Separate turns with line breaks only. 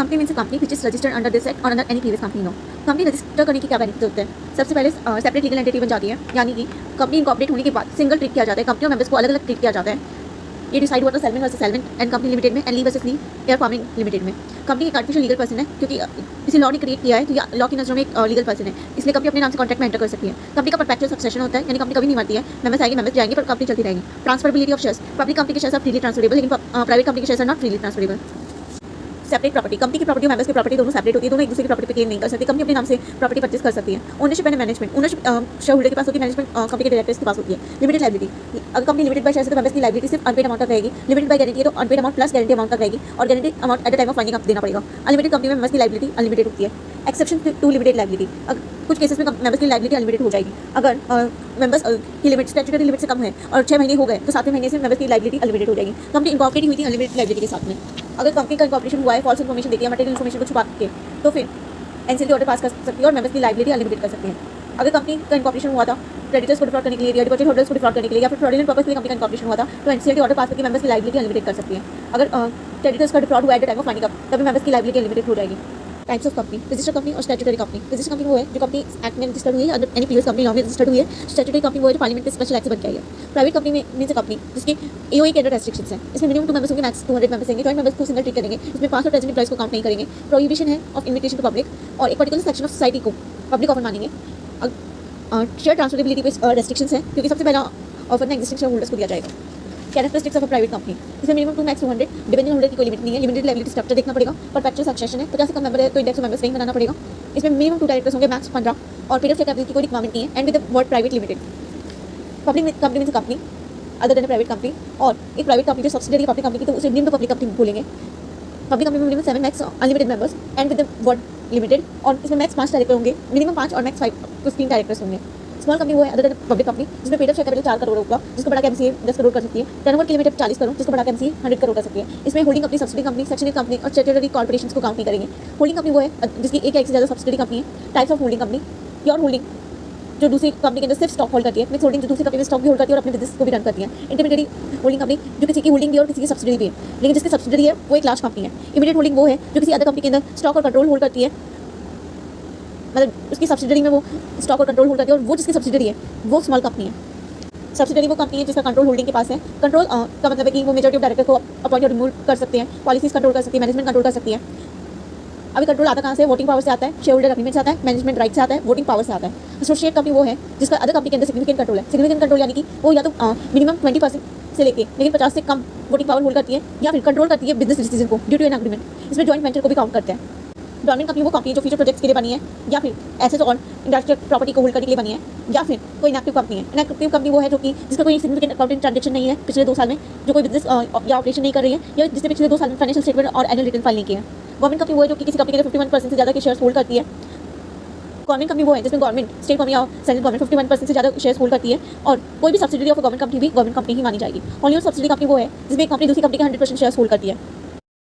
Company means company which is registered under this act और under any previous company no. Company register करने के क्या benefit होते हैं? सबसे पहले सेपरेट लीगल एंटिटी बन जाती है, यानी कि कंपनी इनकॉर्पोरेट होने के बाद सिंगल ट्रीट किया जाता है, कंपनी और मेंबर्स को अलग अलग ट्रीट किया जाता है। ये डिसाइड हुआ था Salomon versus Salomon and company limited में and Lee versus Lee air farming limited में। कंपनी एक आर्टिफिशियल लीगल पर्सन है क्योंकि इसे लॉ ने क्रिएट किया है, तो लॉ की नजरों में एक लीगल पर्सन है, इसलिए कंपनी अपने नाम से कॉन्ट्रैक्ट में एंटर कर सकती है। कंपनी का परपेचुअल सक्सेशन होता है, यानी कंपनी कभी नहीं मरती है, मेंबर्स आएंगे मेंबर्स जाएंगे पर कंपनी चलती रहेगी। Transferability of shares, public company के शेयर्स आर फ्रीली ट्रांसफरेबल, लेकिन प्राइवेट कंपनी के shares are not freely transferable. Separate property, company की प्रॉपर्टी और मेंबर्स की प्रॉपर्टी दोनों सेपरेट होती है, दोनों एक दूसरे की प्रॉपर्टी पे क्लेम नहीं कर सकती। कंपनी अपने नाम से प्रॉपर्टी परचेज कर सकती है। Ownership and management, ownership share holder के पास होती है, मैनेजमेंट कंपनी के डायरेक्टर्स के पास होती है। लिमिटेड लायबिलिटी, अगर कंपनी लिमिटेड बाय शेयर्स है तो मेंबर्स की लायबिलिटी सिर्फ अनपेड अमाउंट तक रहेगी। लिमिटेड बाय गारंटी है तो unpaid amount plus guarantee amount तक रहेगी और guarantee amount at the time of finding up देना पड़ेगा। अनलिमिटेड कंपनी में मेंबर्स की लायबिलिटी अनलिमिटेड होती है। एक्सेप्शन टू लिमिटेड लायबिलिटी, कुछ केसेस में मेंबर्स की लायबिलिटी अनलिमिटेड हो जाएगी। अगर मेंबर्स की लिमिट स्टैट्यूटरी लिमिट से कम है और 6 महीने हो गए तो 7वें महीने से मेंबर्स की लायबिलिटी अनलिमिटेड हो जाएगी। कंपनी इनकॉर्पोरेट हुई थी अनलिमिटेड लायबिलिटी के साथ में। अगर कंपनी का इनकॉर्पोरेशन हुआ है, फॉल्स इन्फॉर्मेशन देती है, मटेरियल इन्फॉर्मेशन को छुपा के, तो फिर एनसीएलटी ऑर्डर पास कर सकती है और मेंबर्स की लायबिलिटी अनलिमिटेड कर सकते हैं। अगर कंपनी का इनकॉर्पोरेशन हुआ था क्रेडिटर्स को डिफॉल्ट करने के लिए या डिपॉजिट होल्डर्स को डिफॉल्ट करने के लिए या फिर फ्रॉडुलेंट पर्पस के लिए कंपनी का इनकॉर्पोरेशन हुआ था, तो एनसीएलटी ऑर्डर पास करके मेंबर्स की लायबिलिटी अनलिमिटेड कर सकती है। अगर क्रेडिटर्स का डिफॉल्ट हुआ eight the time of finding up, तभी मेंबर्स की लायबिलिटी अनलिमिटेड हो जाएगी। Types of company, registered company और स्टैट्यूटरी कंपनी। रजिस्टर्ड कंपनी वो है जो कंपनी एक्ट में रजिस्टर्ड हुई है, under any previous company law में रजिस्टर्ड हुई है। स्टैट्यूटरी कंपनी वो है जो पार्लियामेंट के स्पेशल एक्ट से बन के आई है। प्राइवेट कंपनी में मीन्स कंपनी जिसके एओए के अंडर रेस्ट्रिक्शंस हैं, इसमें मिनिमम 2 मेंबर्स होंगे, मैक्स 200 मेंबर्स होंगे, जॉइंट मेंबर्स को सिंगल ट्रीट करेंगे, इसमें 5 और प्रेजेंट एम्प्लॉइज को काउंट नहीं करेंगे। प्रोहिबिशन है ऑफ इन्विटेशन टू पब्लिक और एक पर्टिकुलर सेक्शन ऑफ सोसाइटी को पब्लिक ऑफर मानेंगे। शेयर ट्रांसफरेबिलिटी पे रेस्ट्रिक्शंस है क्योंकि सबसे पहला ऑफर ना एक्जिस्टिंग शेयर होल्डर्स को दिया जाएगा। Characteristics of a private company, इसमें मिनिमम 2 मैक्स 200, डिपेंडिंग होल्डर की कोई लिमिट नहीं है। लिमिटेड लायबिलिटी स्ट्रक्चर देखना पड़ेगा, परपेचुअल सक्सेशन है, 50 से कम मेंबर है तो इंडेक्स ऑफ मेंबर्स नहीं बनाना पड़ेगा। इसमें मिनिमम 2 डायरेक्टर्स होंगे, मैक्स 15 और पीरियड कैपिटल की कोई रिक्वायरमेंट नहीं है। And with the word private limited. Public company means company other than private company, और एक प्राइवेट कंपनी जो सब्सिडियरी पब्लिक कंपनी की तो उसे मिनिमम पब्लिक कंपनी बोलेंगे। पब्लिक कंपनी में minimum 7 max unlimited members and with the word limited, और इसमें मैक्स 5 डायरेक्टर होंगे, मिनिमम 5 और मैक्स 15 डायरेक्टर्स होंगे। स्मॉल कंपनी वो है अदर देन पब्लिक कंपनी जिसमें paid up share capital 4 crore होगा, जिसको बढ़ा के एमसीए 10 करोड़ कर सकती है। टर्नओवर की लिमिट 40 करोड़, जिसको बढ़ा के एमसीए 100 करोड़ कर सकती है। इसमें holding company, subsidy company, sectional company और स्टैट्यूटरी कॉर्पोरेशंस को काउंट नहीं करेंगे। होल्डिंग कंपनी वो है जिसकी एक या एक से ज़्यादा सब्सिडी कंपनी है। Types of holding company, pure holding जो दूसरी कंपनी के अंदर सिर्फ स्टॉक होल्ड करती है। मिक्स होल्डिंग जो दूसरी कंपनी में स्टॉक भी होल्ड करती है और अपने बिजनेस को भी रन करती है। इंटरमीडिएट होल्डिंग कंपनी जो किसी की होल्डिंग भी है और किसी की सब्सिडी भी है, लेकिन जिसकी सब्सिडी है वो एक लार्ज कंपनी है। इमीडिएट होल्डिंग वो है जो किसी अदर कंपनी के अंदर स्टॉक और कंट्रोल होल्ड करती है, मतलब उसकी सब्सिडरी में वो स्टॉक और कंट्रोल होल्ड करती है, और वो जिसकी सब्सिडरी है वो स्मॉल कंपनी है। सब्सिडरी वो कंपनी है जिसका कंट्रोल होल्डिंग के पास है। कंट्रोल का मतलब है कि वो मेजॉरिटी ऑफ डायरेक्टर को अपॉइंट और रिमूव कर सकते हैं, पॉलिसीज कंट्रोल कर सकती है, मैनेजमेंट कंट्रोल कर सकती है। अभी कंट्रोल आता कहाँ से? वोटिंग पावर से आता है, शेयर होल्डर अग्रीमेंट से आता है, मैनेजमेंट राइट से आता है, वोटिंग पावर से आता है। एसोसिएट कंपनी वो है जिसका अदर कंपनी के अंदर सिग्निफिकेंट कंट्रोल है। सिग्निफिकेंट कंट्रोल यानी कि वो या तो मिनिमम 20% से लेके लेकिन 50 से कम वोटिंग पावर होल्ड करती है, या फिर कंट्रोल करती है बिजनेस डिसीजन को ड्यू टू एन अग्रीमेंट। इसमें जॉइंट वेंचर को भी काउंट करते हैं। डोमिनेंट कंपनी वो कंपनी जो फ्यूचर प्रोजेक्ट्स के लिए बनी है, या फिर एसेट्स और इंडस्ट्रियल प्रॉपर्टी को होल्ड करने के लिए बनी है, या फिर कोई इनएक्टिव कंपनी है। इनएक्टिव कंपनी वो है जो कि जिसका कोई सिग्निफिकेंट अकाउंटिंग ट्रांजेक्शन नहीं है पिछले 2 साल में, जो कोई बिजनेस या ऑपरेशन नहीं कर रही है, या जिसने पिछले 2 साल में फाइनेंशियल स्टेटमेंट और एनुअल रिटर्न फाइल नहीं किया है। गवर्नमेंट कंपनी वो है जो कि किसी कंपनी के 51% से ज़्यादा के शेयर्स होल्ड करती है। गवर्नमेंट कंपनी वो है जिसमें गवर्नमेंट, स्टेट गवर्नमेंट या सेंट्रल गवर्नमेंट 51% से ज़्यादा शेयर्स होल्ड करती है, और कोई भी सब्सिडी ऑफ गवर्नमेंट कंपनी भी गवर्नमेंट कंपनी ही मानी जाएगी। ऑनली सब्सिडी कंपनी वो है जिसमें एक कंपनी दूसरी कंपनी के 100% शेयर्स होल्ड करती है।